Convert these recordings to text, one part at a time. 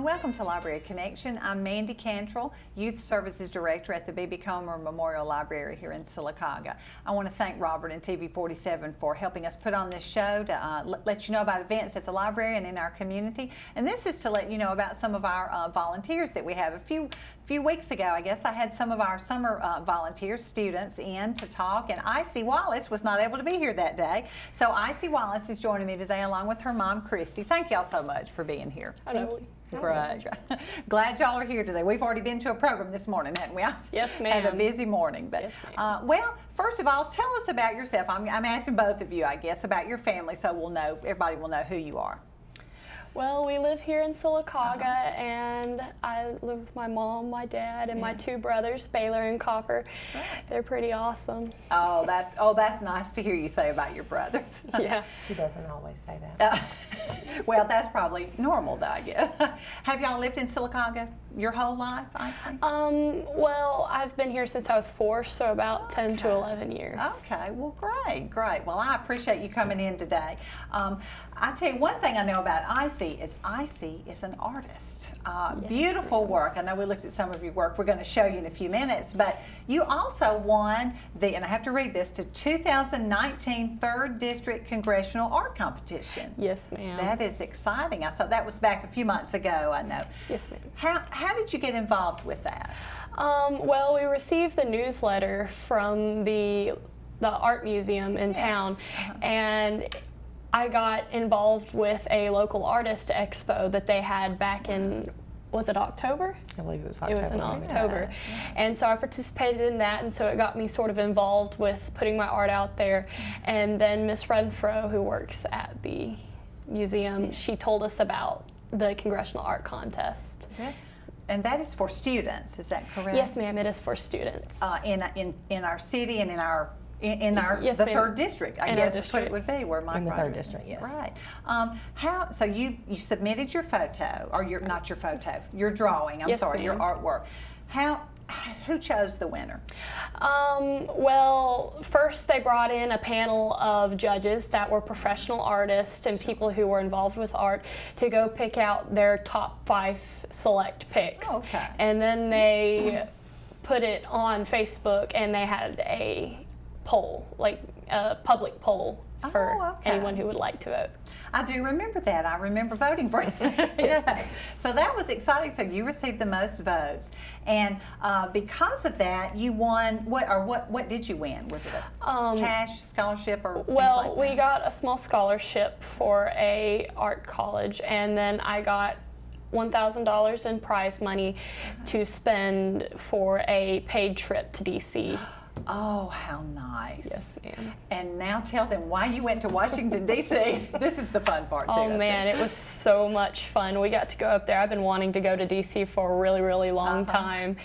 welcome to Library Connection. I'm Mandy Cantrell, Youth Services Director at the B.B. Comer Memorial Library here in Sylacauga. I want to thank Robert and TV47 for helping us put on this show to let you know about events at the library and in our community. And this is to let you know about some of our volunteers that we have. A few weeks ago, I guess, I had some of our summer volunteer students in to talk, and Icie Wallace was not able to be here that day. So Icie Wallace is joining me today along with her mom, Kristie. Thank y'all so much for being here. Hello. Great. Glad y'all are here today. We've already been to a program this morning, haven't we? Yes, ma'am. Had a busy morning. But, yes, ma'am. Well, first of all, tell us about yourself. I'm asking both of you, I guess, about your family so everybody will know who you are. Well, we live here in Sylacauga, and I live with my mom, my dad, and my two brothers, Baylor and Copper. Right. They're pretty awesome. Oh, that's nice to hear you say about your brothers. Yeah. He doesn't always say that. Well, that's probably normal, though, I guess. Have y'all lived in Sylacauga your whole life, Icie? Well, I've been here since I was 4, so about 10 to 11 years. Okay, well, great. Well, I appreciate you coming in today. I tell you, one thing I know about Icie is an artist. Yes, beautiful work. I know we looked at some of your work. We're going to show you in a few minutes, but you also won and I have to read this, the 2019 3rd District Congressional Art Competition. Yes, ma'am. That is exciting. I saw that was back a few months ago, I know. Yes, ma'am. How did you get involved with that? Well, we received the newsletter from the art museum in town, and I got involved with a local artist expo that they had back in, was it October? I believe it was October. It was in October. And so I participated in that, and so it got me sort of involved with putting my art out there. And then Miss Renfro, who works at the museum, she told us about the Congressional Art Contest. Okay. And that is for students, is that correct? Yes, ma'am, it is for students. In our city and in our yes, the 3rd district, I guess is what it would be, where my in the 3rd brothers. district, yes. Right. So you submitted your photo, or not your photo, your drawing. I'm yes, sorry, your artwork. Who chose the winner? Well, first they brought in a panel of judges that were professional artists and people who were involved with art to go pick out their top 5 select picks. Oh, okay. And then they put it on Facebook, and they had a poll, like a public poll for anyone who would like to vote. I do remember that. I remember voting for it. Yeah. So that was exciting. So you received the most votes, and because of that, you won. What did you win? Was it a cash scholarship or things like that? We got a small scholarship for a art college, and then I got $1,000 in prize money to spend for a paid trip to DC. Oh, how nice. Yes, ma'am. And now tell them why you went to Washington, D.C. This is the fun part, too. Oh, man, it was so much fun. We got to go up there. I've been wanting to go to D.C. for a really, really long time.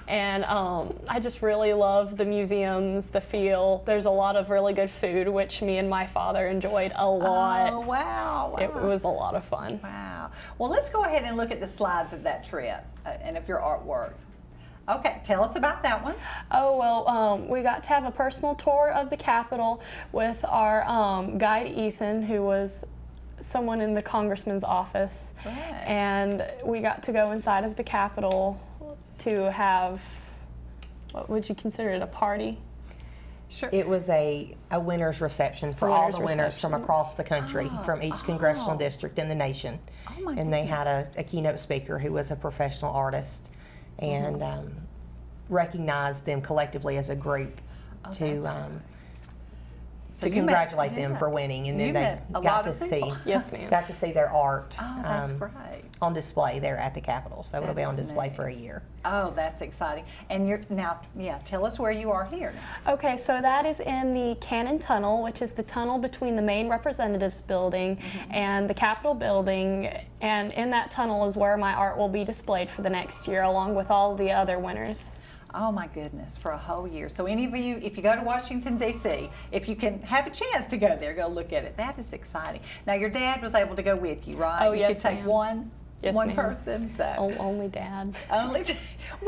And I just really love the museums, the feel. There's a lot of really good food, which me and my father enjoyed a lot. Oh, wow. It was a lot of fun. Wow. Well, let's go ahead and look at the slides of that trip and of your artwork. Okay, tell us about that one. Oh, well, we got to have a personal tour of the Capitol with our guide, Ethan, who was someone in the congressman's office. Right. And we got to go inside of the Capitol to have, what would you consider it, a party? Sure. It was a winner's reception for all the winners from across the country, from each congressional district in the nation. Oh, my goodness. And they had a keynote speaker who was a professional artist, and recognized them collectively as a group to congratulate them for winning, and then they got to see yes, ma'am. got to see their art that's great. on display there at the Capitol. So it'll be on display neat. for a year. Oh, that's exciting. And you're now, tell us where you are here now. Okay, so that is in the Cannon Tunnel, which is the tunnel between the main representatives building and the Capitol building. And in that tunnel is where my art will be displayed for the next year, along with all the other winners. Oh my goodness, for a whole year. So any of you, if you go to Washington, D.C., if you can have a chance to go there, go look at it. That is exciting. Now, your dad was able to go with you, right? Oh, you yes, could take ma'am. one person. So Only Dad. Well,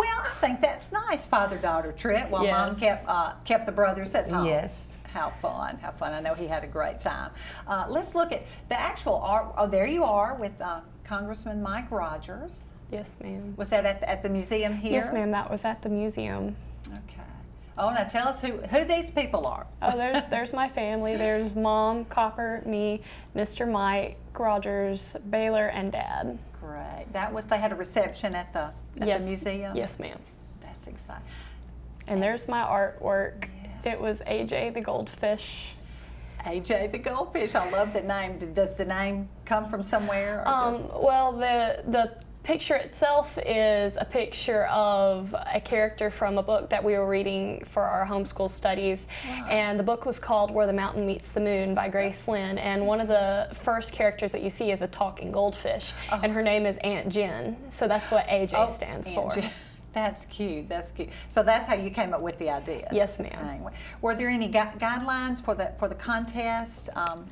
I think that's nice, father-daughter trip, while Mom kept the brothers at home. Yes. How fun, how fun. I know he had a great time. Let's look at the actual art. Oh, there you are with Congressman Mike Rogers. Yes, ma'am. Was that at the museum here? Yes, ma'am. That was at the museum. Okay. Oh, now tell us who these people are. Oh, there's my family. There's Mom, Copper, me, Mr. Mike Rogers, Baylor, and Dad. Great. They had a reception at the museum? Yes, ma'am. That's exciting. And there's my artwork. Yeah. It was AJ the goldfish. AJ the goldfish. I love the name. Does the name come from somewhere? Well, the picture itself is a picture of a character from a book that we were reading for our homeschool studies. Wow. And the book was called Where the Mountain Meets the Moon by Grace Lynn. And one of the first characters that you see is a talking goldfish. Oh. And her name is Aunt Jen. So that's what AJ stands for. Jen. That's cute. That's cute. So that's how you came up with the idea. Yes, ma'am. Were there any guidelines for the contest,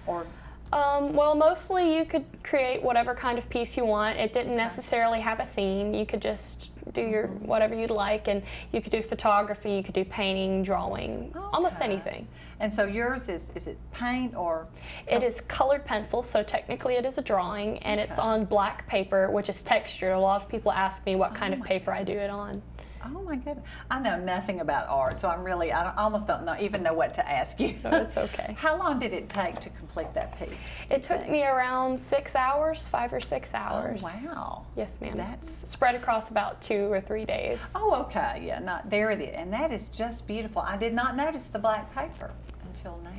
or? Well, mostly you could create whatever kind of piece you want. It didn't necessarily have a theme. You could just do your whatever you'd like, and you could do photography, you could do painting, drawing, almost anything. And so yours is it paint or? It is colored pencil, so technically it is a drawing, and it's on black paper, which is textured. A lot of people ask me what kind of paper I do it on. Oh my goodness. I know nothing about art, so I almost don't even know what to ask you. No, it's okay. How long did it take to complete that piece? It took me around 6 hours, 5 or 6 hours. Oh, wow. Yes, ma'am. That's spread across about 2 or 3 days. Oh, okay. Yeah, there it is. And that is just beautiful. I did not notice the black paper until now.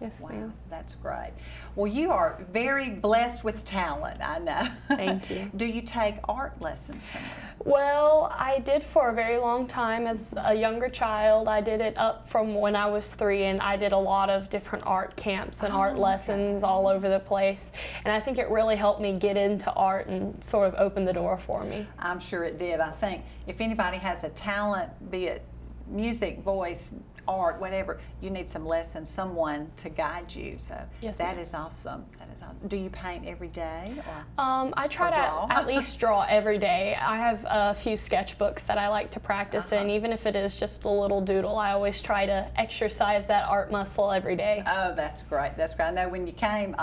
Yes, wow, ma'am. That's great. Well, you are very blessed with talent, I know. Thank you. Do you take art lessons somewhere? Well, I did for a very long time as a younger child. I did it up from when I was 3, and I did a lot of different art camps and art lessons all over the place. And I think it really helped me get into art and sort of open the door for me. I'm sure it did. I think if anybody has a talent, be it music, voice, art, whatever, you need some lessons, someone to guide you. So yes, that is awesome. That is awesome. Do you paint every day? Or, I try to at least draw every day. I have a few sketchbooks that I like to practice in. Even if it is just a little doodle, I always try to exercise that art muscle every day. Oh, that's great. That's great. I know when you came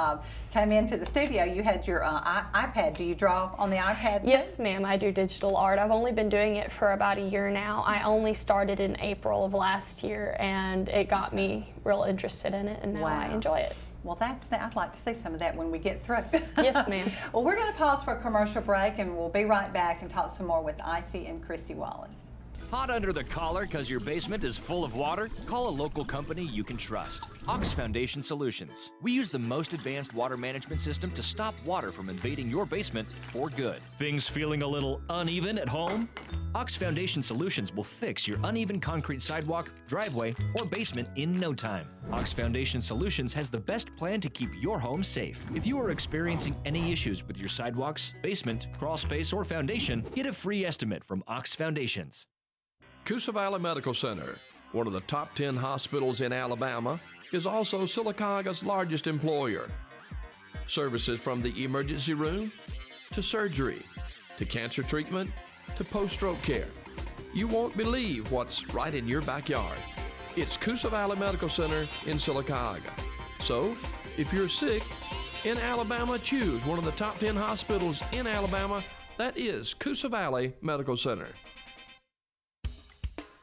into the studio, you had your iPad. Do you draw on the iPad too? Yes, ma'am. I do digital art. I've only been doing it for about a year now. I only started in April of last year, and it got me real interested in it, and now I enjoy it. Well, I'd like to see some of that when we get through. Yes, ma'am. Well, we're going to pause for a commercial break, and we'll be right back and talk some more with Icie and Kristie Wallace. Hot under the collar because your basement is full of water? Call a local company you can trust. Ox Foundation Solutions. We use the most advanced water management system to stop water from invading your basement for good. Things feeling a little uneven at home? Ox Foundation Solutions will fix your uneven concrete sidewalk, driveway, or basement in no time. Ox Foundation Solutions has the best plan to keep your home safe. If you are experiencing any issues with your sidewalks, basement, crawl space, or foundation, get a free estimate from Ox Foundations. Coosa Valley Medical Center, one of the top 10 hospitals in Alabama, is also Sylacauga's largest employer. Services from the emergency room, to surgery, to cancer treatment, to post-stroke care. You won't believe what's right in your backyard. It's Coosa Valley Medical Center in Sylacauga. So, if you're sick in Alabama, choose one of the top 10 hospitals in Alabama. That is Coosa Valley Medical Center.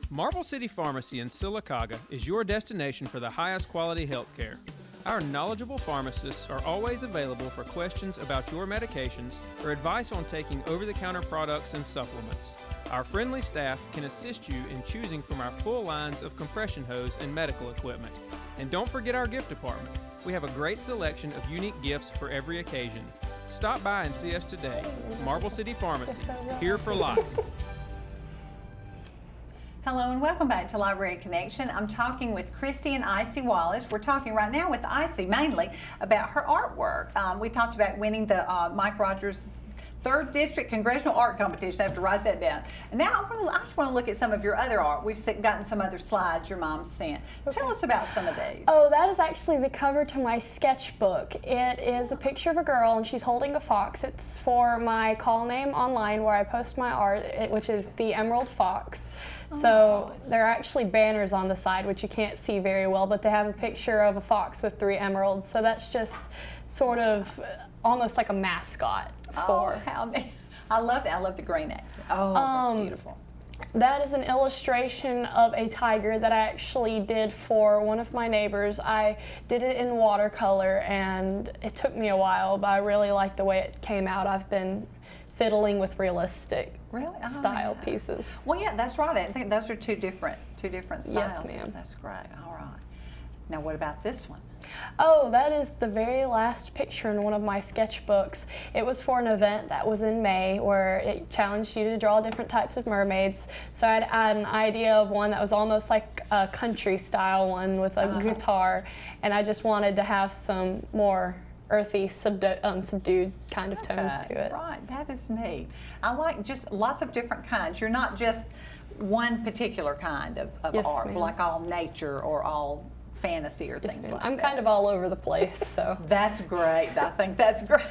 Marble City Pharmacy in Sylacauga is your destination for the highest quality health care. Our knowledgeable pharmacists are always available for questions about your medications or advice on taking over-the-counter products and supplements. Our friendly staff can assist you in choosing from our full lines of compression hose and medical equipment. And don't forget our gift department. We have a great selection of unique gifts for every occasion. Stop by and see us today. Marble City Pharmacy, here for life. Hello and welcome back to Library Connection. I'm talking with Kristie and Icie Wallace. We're talking right now with Icie mainly about her artwork. We talked about winning the Mike Rogers 3rd District Congressional Art Competition. I have to write that down. And now I just want to look at some of your other art. We've gotten some other slides your mom sent. Okay. Tell us about some of these. Oh, that is actually the cover to my sketchbook. It is a picture of a girl and she's holding a fox. It's for my call name online where I post my art, which is the Emerald Fox. So there are actually banners on the side, which you can't see very well, but they have a picture of a fox with 3 emeralds. So that's just sort of almost like a mascot for. Oh, how neat. I love that. I love the green accent. Oh, that's beautiful. That is an illustration of a tiger that I actually did for one of my neighbors. I did it in watercolor, and it took me a while, but I really like the way it came out. I've been fiddling with realistic style pieces. Well, yeah, that's right. I think those are two different styles. Yes, ma'am. That's great. All right. Now, what about this one? Oh, that is the very last picture in one of my sketchbooks. It was for an event that was in May where it challenged you to draw different types of mermaids. So I had an idea of one that was almost like a country style one with a guitar, and I just wanted to have some more earthy, subdued kind of tones to it. Right, that is neat. I like just lots of different kinds. You're not just one particular kind of Yes, art, ma'am. like all nature or all fantasy or things like that. I'm kind of all over the place, so. That's great. I think that's great.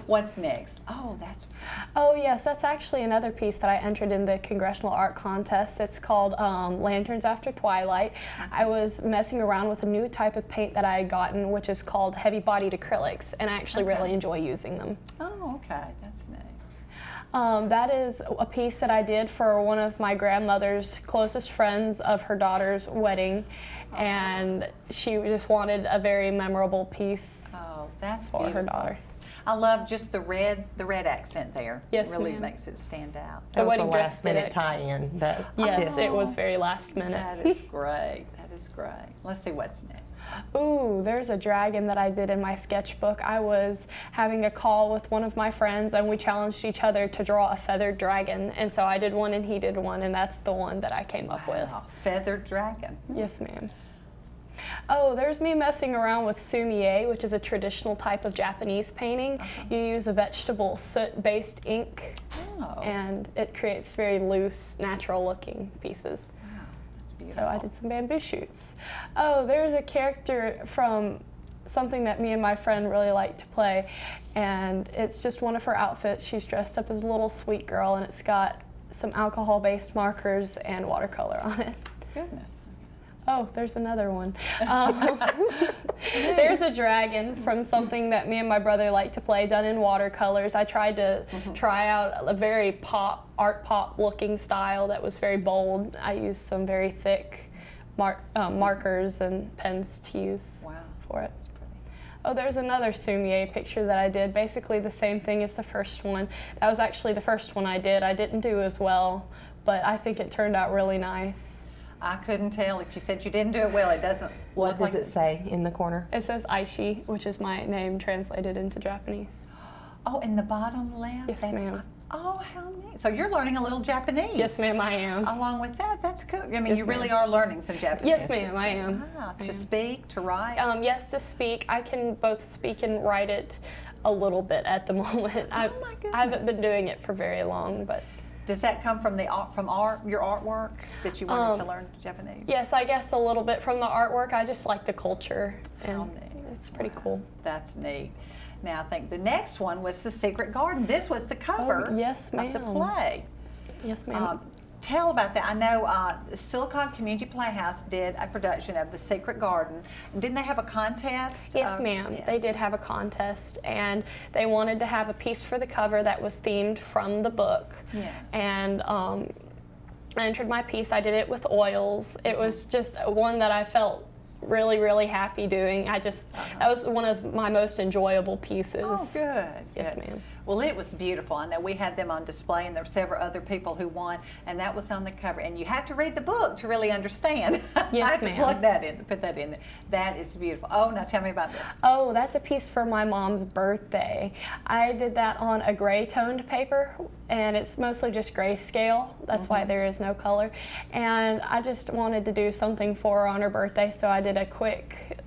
What's next? Oh, that's. Oh yes, that's actually another piece that I entered in the Congressional Art Contest. It's called Lanterns After Twilight. I was messing around with a new type of paint that I had gotten, which is called heavy-bodied acrylics, and I actually really enjoy using them. Oh, okay. That's neat. That is a piece that I did for one of my grandmother's closest friends of her daughter's wedding, and she just wanted a very memorable piece Oh, that's for beautiful. her daughter. I love just the red accent there. Yes, It really ma'am. makes it stand out. That was a wedding dress last did minute it. tie-in. That Yes, it was very last minute. That is great. That is great. Let's see what's next. Ooh, there's a dragon that I did in my sketchbook. I was having a call with one of my friends, and we challenged each other to draw a feathered dragon. And so I did one and he did one, and that's the one that I came up with. Wow, feathered dragon. Yes, ma'am. Oh, there's me messing around with sumie, which is a traditional type of Japanese painting. You use a vegetable soot-based ink, Oh, and it creates very loose, natural-looking pieces. wow, that's beautiful. So I did some bamboo shoots. Oh, there's a character from something that me and my friend really like to play, and it's just one of her outfits. She's dressed up as a little sweet girl, and it's got some alcohol-based markers and watercolor on it. Goodness. Oh, there's another one. There's a dragon from something that me and my brother like to play, done in watercolors. I tried to try out a very art pop looking style that was very bold. I used some very thick markers and pens to use Wow. for it. That's pretty. Oh, there's another sumie picture that I did. Basically the same thing as the first one. That was actually the first one I did. I didn't do as well, but I think it turned out really nice. I couldn't tell if you said you didn't do it well. It doesn't What look does like it say in the corner? It says Icie, which is my name translated into Japanese. Oh, in the bottom left? Yes, That's- ma'am. Oh, how neat. So you're learning a little Japanese. Yes, ma'am, I am. Along with that, that's cool. I mean, Yes, you really ma'am. are learning some Japanese. Yes, ma'am, as I well. am. Wow. I To am. speak, to write. Yes, to speak. I can both speak and write it a little bit at the moment. my goodness. I haven't been doing it for very long, but Does that come from your artwork that you wanted to learn Japanese? yes, I guess a little bit from the artwork. I just like the culture, How and neat. it's pretty Wow. cool. That's neat. Now I think the next one was The Secret Garden. This was the cover yes, of the ma'am. play. Yes, ma'am. Tell about that. I know Silicon Community Playhouse did a production of The Secret Garden. Didn't they have a contest? Yes, ma'am. They did have a contest, and they wanted to have a piece for the cover that was themed from the book. Yes. And I entered my piece. I did it with oils. It was just one that I felt really, really happy doing. That was one of my most enjoyable pieces. Oh, good. Yes, good. ma'am. Well, it was beautiful. I know we had them on display, and there were several other people who won, and that was on the cover. And you have to read the book to really understand. Yes, I have ma'am. to plug that in, put that in there. That is beautiful. Oh, now tell me about this. Oh, that's a piece for my mom's birthday. I did that on a gray toned paper, and it's mostly just grayscale. That's why there is no color. And I just wanted to do something for her on her birthday, so I did a quick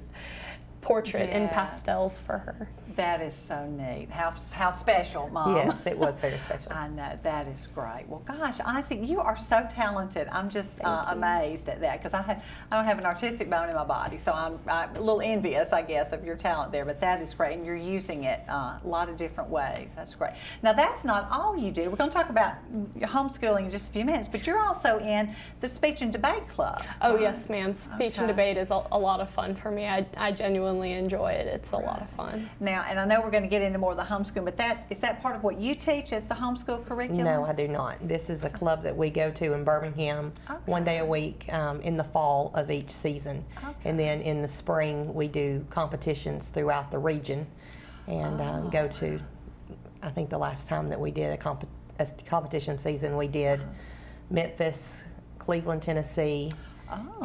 portrait in Yeah. pastels for her. That is so neat. How special, Mom. Yes, it was very special. I know, that is great. Well, gosh, Icie, you are so talented. I'm just amazed at that because I don't have an artistic bone in my body, so I'm a little envious, I guess, of your talent there. But that is great, and you're using it a lot of different ways. That's great. Now, that's not all you do. We're going to talk about your homeschooling in just a few minutes, but you're also in the Speech and Debate Club. Oh, right? yes, ma'am. Speech and Okay. debate is a lot of fun for me. I genuinely genuinely enjoy it. It's a lot of fun. Now, and I know we're going to get into more of the homeschooling, but is that part of what you teach as the homeschool curriculum? No, I do not. This is a club that we go to in Birmingham one day a week in the fall of each season. Okay. And then in the spring, we do competitions throughout the region and go to, I think the last time that we did a competition season, we did Memphis, Cleveland, Tennessee,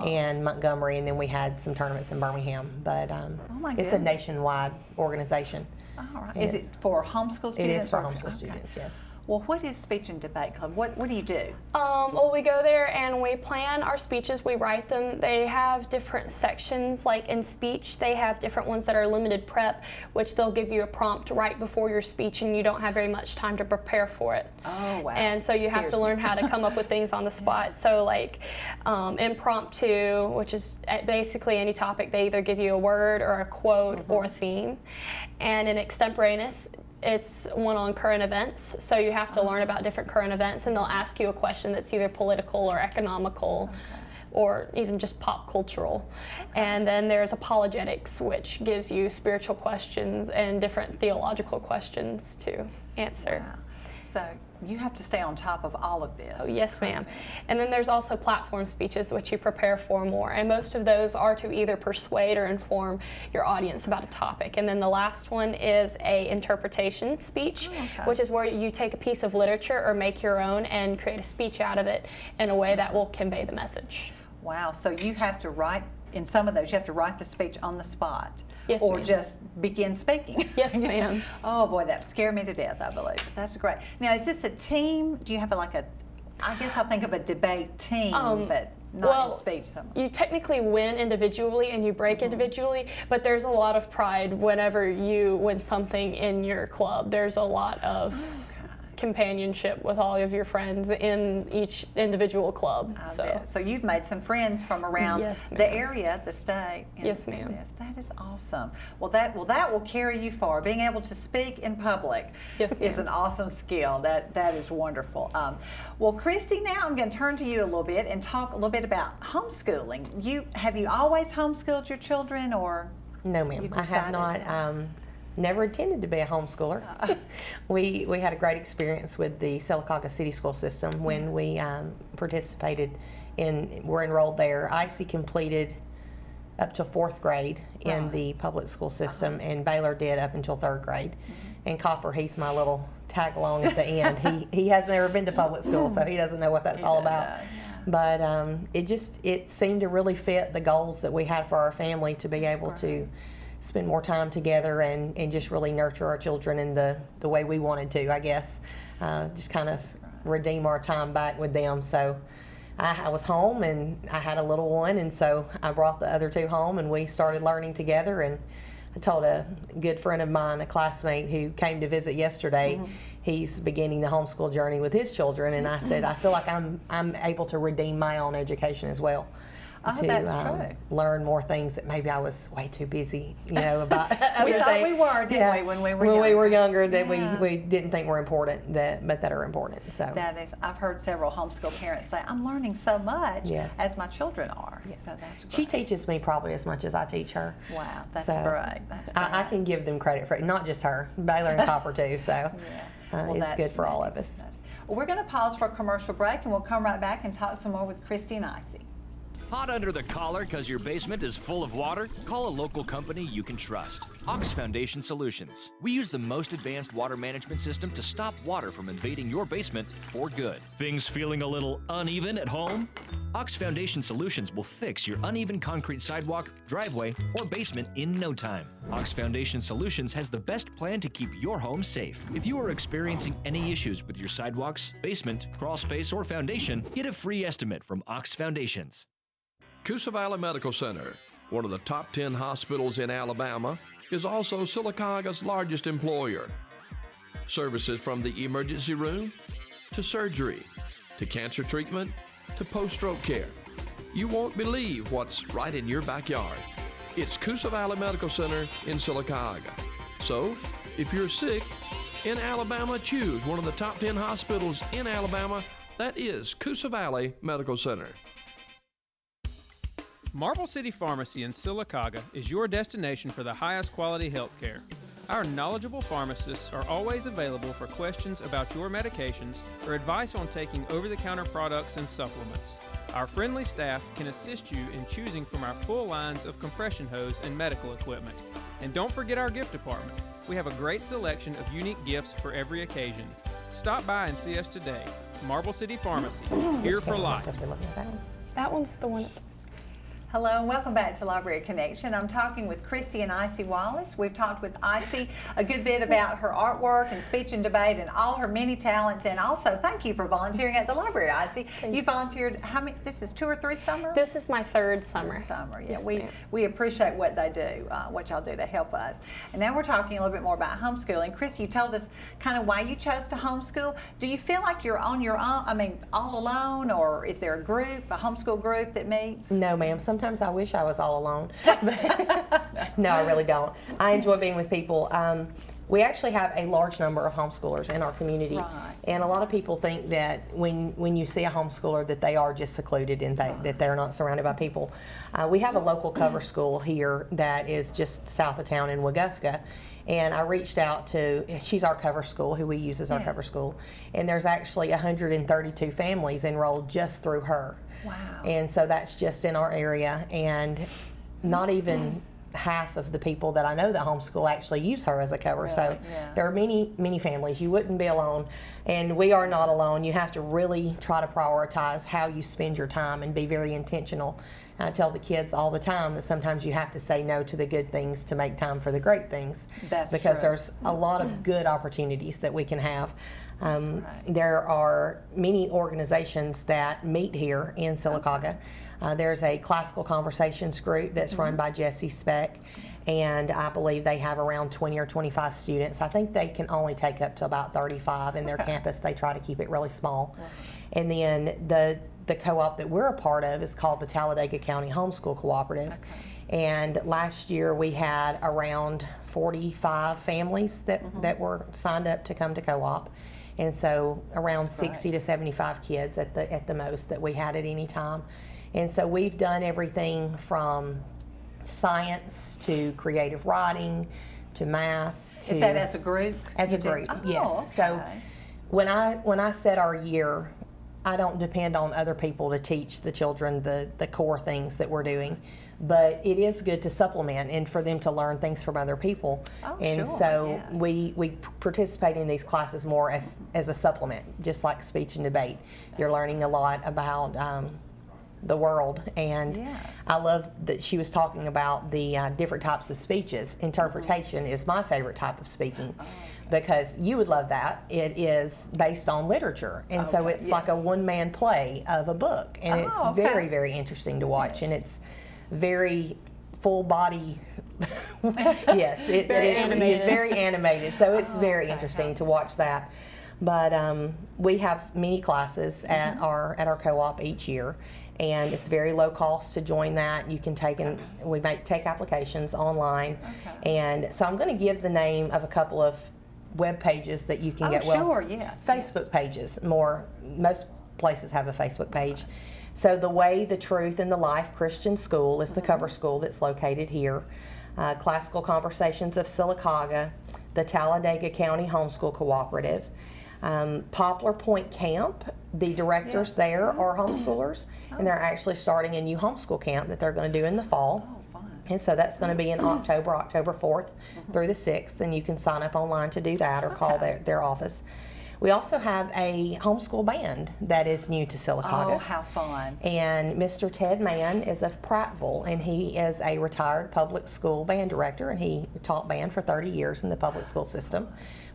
and Montgomery, and then we had some tournaments in Birmingham. But it's a nationwide organization. All right. Is it for homeschool students? It is for homeschool students, yes. Well, what is Speech and Debate Club? What do you do? Well, we go there and we plan our speeches, we write them. They have different sections, like in speech, they have different ones that are limited prep, which they'll give you a prompt right before your speech and you don't have very much time to prepare for it. Oh, wow. And so you have to learn how to come up with things on the spot. So like impromptu, which is basically any topic, they either give you a word or a quote or a theme. And in extemporaneous, it's one on current events, so you have to learn about different current events, and they'll ask you a question that's either political or economical or even just pop cultural. And then there's apologetics, which gives you spiritual questions and different theological questions to answer. Wow. So you have to stay on top of all of this. Oh, yes, ma'am. And then there's also platform speeches, which you prepare for more. And most of those are to either persuade or inform your audience about a topic. And then the last one is a interpretation speech, which is where you take a piece of literature or make your own and create a speech out of it in a way that will convey the message. Wow. So you have to write, in some of those, you have to write the speech on the spot. Yes, or ma'am. just begin speaking. Yes, ma'am. Oh boy, that scared me to death, I believe. That's great. Now, is this a team? Do you have I guess I'll think of a debate team, but not in speech. You technically win individually and you break individually, but there's a lot of pride whenever you win something in your club. There's a lot of companionship with all of your friends in each individual club. So you've made some friends from around the area, the state. Yes, ma'am. That is awesome. Well, that will carry you far. Being able to speak in public is an awesome skill. That is wonderful. Well, Kristie, now I'm going to turn to you a little bit and talk a little bit about homeschooling. Have you always homeschooled your children, or? No, ma'am. I have not. Never intended to be a homeschooler. We had a great experience with the Sylacauga City School System when we participated we're enrolled there. Icie completed up to 4th grade in the public school system, and Baylor did up until 3rd grade. And Copper, he's my little tag along at the end. He has never been to public school, so he doesn't know what that's all about. But it seemed to really fit the goals that we had for our family to be able to spend more time together and just really nurture our children in the way we wanted to, I guess. Just kind of redeem our time back with them. So I was home and I had a little one, and so I brought the other 2 home and we started learning together. And I told a good friend of mine, a classmate who came to visit yesterday, he's beginning the homeschool journey with his children, and I said, I feel like I'm able to redeem my own education as well. That's true. Learn more things that maybe I was way too busy, about other we things. thought we were, didn't we, when we were younger? When we were younger, that we didn't think were important, but that are important. So I've heard several homeschool parents say, I'm learning so much as my children are. Yes. So that's great. She teaches me probably as much as I teach her. Wow, that's great. That's great. I can give them credit for it, not just her, Baylor and Copper too. So it's good for all of us. Well, we're going to pause for a commercial break, and we'll come right back and talk some more with Kristie and Icie. Hot under the collar because your basement is full of water? Call a local company you can trust. Ox Foundation Solutions. We use the most advanced water management system to stop water from invading your basement for good. Things feeling a little uneven at home? Ox Foundation Solutions will fix your uneven concrete sidewalk, driveway, or basement in no time. Ox Foundation Solutions has the best plan to keep your home safe. If you are experiencing any issues with your sidewalks, basement, crawl space, or foundation, get a free estimate from Ox Foundations. Coosa Valley Medical Center, one of the top 10 hospitals in Alabama, is also Sylacauga's largest employer. Services from the emergency room to surgery to cancer treatment to post-stroke care. You won't believe what's right in your backyard. It's Coosa Valley Medical Center in Sylacauga. So, if you're sick in Alabama, choose one of the top 10 hospitals in Alabama. That is Coosa Valley Medical Center. Marble City Pharmacy in Sylacauga is your destination for the highest quality health care. Our knowledgeable pharmacists are always available for questions about your medications or advice on taking over-the-counter products and supplements. Our friendly staff can assist you in choosing from our full lines of compression hose and medical equipment. And don't forget our gift department. We have a great selection of unique gifts for every occasion. Stop by and see us today. Marble City Pharmacy, here for life. That one's the one that's Hello and welcome back to Library Connection. I'm talking with Kristie and Icie Wallace. We've talked with Icie a good bit about her artwork and speech and debate and all her many talents, and also thank you for volunteering at the library, Icie. You volunteered how many? This is 2 or 3 summers? This is my 3rd summer. Summer, yeah. Yes, we appreciate what they do, what y'all do to help us. And now we're talking a little bit more about homeschooling. Kristie, you told us kind of why you chose to homeschool. Do you feel like you're on your own? I mean, all alone, or is there a group, a homeschool group that meets? No, ma'am. Sometimes I wish I was all alone. No, I really don't. I enjoy being with people. We actually have a large number of homeschoolers in our community, Right. and a lot of people think that when you see a homeschooler that they are just secluded and that they're not surrounded by people. We have a local cover school here that is just south of town in Wagufka, and I reached out to, she's our cover school, who we use as our cover school, and there's actually 132 families enrolled just through her. Wow. And so that's just in our area, and not even half of the people that I know that homeschool actually use her as a cover. Really? So Yeah. there are many families. You wouldn't be alone, and we are not alone. You have to really try to prioritize how you spend your time and be very intentional. I tell the kids all the time that sometimes you have to say no to the good things to make time for the great things. That's because true. there's a lot of good opportunities that we can have. right. There are many organizations that meet here in Sylacauga. There's a classical conversations group that's run by Jesse Speck, and I believe they have around 20 or 25 students. I think they can only take up to about 35 in their campus. They try to keep it really small. And then the co-op that we're a part of is called the Talladega County Homeschool Cooperative. And last year we had around 45 families that were signed up to come to co-op. And so around 60 to 75 kids at the most that we had at any time. And so we've done everything from science to creative writing to math. To, Is that as a group? as a You do? group? Oh, Yes. okay. So when I set our year, I don't depend on other people to teach the children the core things that we're doing. But it is good to supplement and for them to learn things from other people. Oh, And sure, so yeah. we participate in these classes more as a supplement, just like speech and debate. You're learning a lot about the world, and Yes. I love that she was talking about the different types of speeches. Interpretation is my favorite type of speaking. Because you would love that. It is based on literature. And so Okay, it's yeah. like a one-man play of a book. And it's Oh, okay. very, very interesting to watch. And it's very full body. Yes, it's very animated. It's very animated. So it's very okay. interesting to watch that. But we have many classes at our co-op each year. And it's very low cost to join that. You can take we take applications online. Okay. And so I'm going to give the name of a couple of web pages that you can Oh, get. sure, yes. Facebook pages. Most places have a Facebook page. So the Way, the Truth, and the Life Christian School is the cover school that's located here. Classical Conversations of Sylacauga, the Talladega County Homeschool Cooperative, Poplar Point Camp. The directors there are homeschoolers, and they're actually starting a new homeschool camp that they're going to do in the fall. Oh, fun. And so that's going to be in October 4th through the 6th, and you can sign up online to do that or call their office. We also have a homeschool band that is new to Sylacauga. Oh, how fun. And Mr. Ted Mann is of Prattville, and he is a retired public school band director, and he taught band for 30 years in the public school system.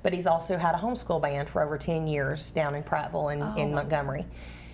But he's also had a homeschool band for over 10 years down in Prattville and in Montgomery.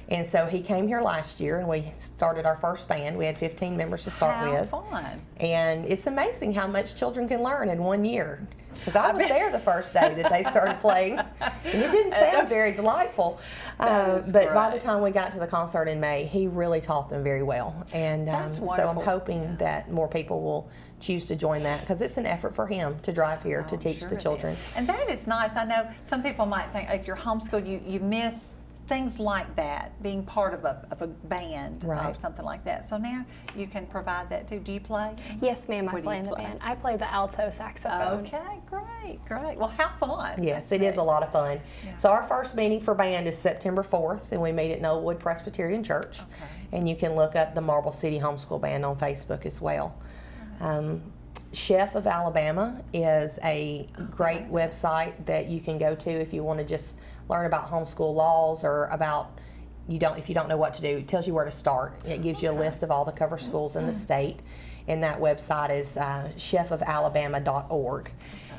And so he came here last year, and we started our first band. We had 15 members to start How with. fun. And it's amazing how much children can learn in 1 year. Because I was there the first day that they started playing, and it didn't sound very delightful. That is But by the great. time we got to the concert in May, he really taught them very well. And That's so I'm wonderful. hoping that more people will choose to join that, because it's an effort for him to drive here to Oh, teach sure the it children. is. And that is nice. I know some people might think if you're homeschooled, you miss things like that, being part of a band or Right. something like that. So now you can provide that too. Do you play? Yes, ma'am, I What do play you in the play? band. I play the alto saxophone. Okay, great. Well, how fun. Yes, it is a lot of fun. So our first meeting for band is September 4th, and we meet at Knollwood Presbyterian Church. And you can look up the Marble City Homeschool Band on Facebook as well. Chef of Alabama is a great website that you can go to if you want to just learn about homeschool laws or about if you don't know what to do. It tells you where to start. It gives you a list of all the cover schools in the state, and that website is chefofalabama.org.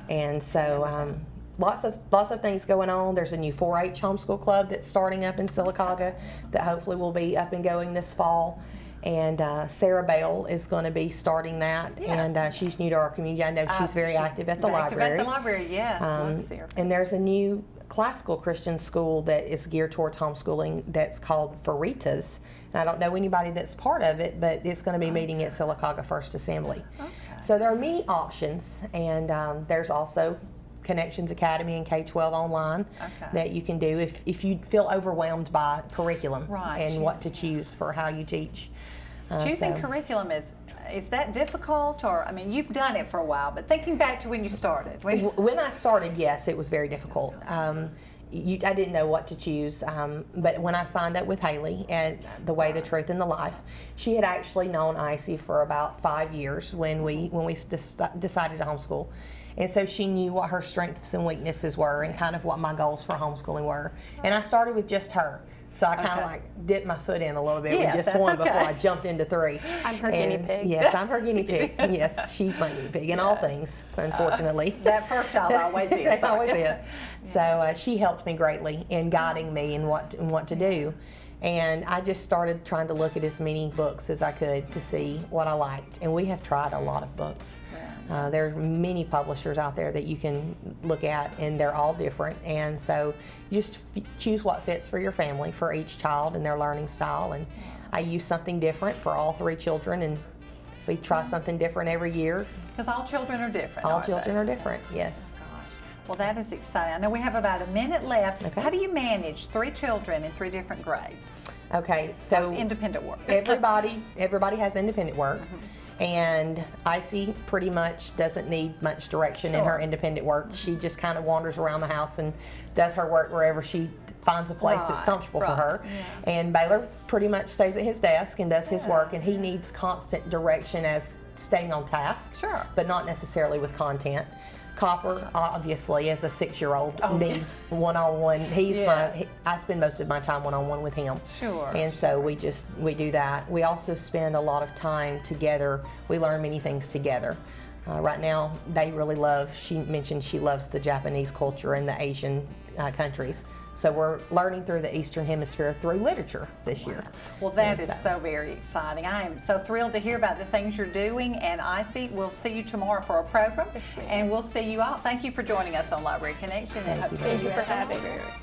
And so lots of things going on. There's a new 4-H homeschool club that's starting up in Sylacauga that hopefully will be up and going this fall. And Sarah Bell is going to be starting that, and she's new to our community. I know she's very active at the library. At the library, yes. Love to see her. And there's a new classical Christian school that is geared towards homeschooling that's called Veritas. And I don't know anybody that's part of it, but it's going to be meeting at Sylacauga First Assembly. So there are many options, and there's also Connections Academy and K-12 online that you can do if you feel overwhelmed by curriculum and what to choose for how you teach. Choosing curriculum is that difficult, or I mean, you've done it for a while, but thinking back to when you started. When I started, yes, it was very difficult. I didn't know what to choose, but when I signed up with Haley at The Way, the Truth, and the Life, she had actually known Icie for about 5 years when we decided to homeschool. And so she knew what her strengths and weaknesses were and kind of what my goals for homeschooling were. And I started with just her. So I kind of like dipped my foot in a little bit with just one before I jumped into 3. I'm her guinea pig. Yes, I'm her guinea pig. Yes, she's my guinea pig in all things, unfortunately. That first child always is. It always is. So she helped me greatly in guiding me in what to do. And I just started trying to look at as many books as I could to see what I liked. And we have tried a lot of books. There are many publishers out there that you can look at, and they're all different. And so you just choose what fits for your family, for each child and their learning style. And I use something different for all 3 children, and we try something different every year. Because all children are different. All children are different, yes. Well, that is exciting. I know we have about a minute left. Okay. How do you manage 3 children in 3 different grades? Okay, so Independent work. everybody has independent work. And Icie pretty much doesn't need much direction in her independent work. She just kind of wanders around the house and does her work wherever she finds a place that's comfortable for her. And Baylor pretty much stays at his desk and does his work, and he needs constant direction as staying on task, but not necessarily with content. Copper, obviously, as a 6-year-old, needs one-on-one. I spend most of my time one-on-one with him. And so we do that. We also spend a lot of time together. We learn many things together. Right now, she mentioned she loves the Japanese culture and the Asian countries. So we're learning through the Eastern Hemisphere through literature this year. Well, that is so very exciting. I am so thrilled to hear about the things you're doing. And Icie, we'll see you tomorrow for a program. And we'll see you all. Thank you for joining us on Library Connection. Thank you for having us.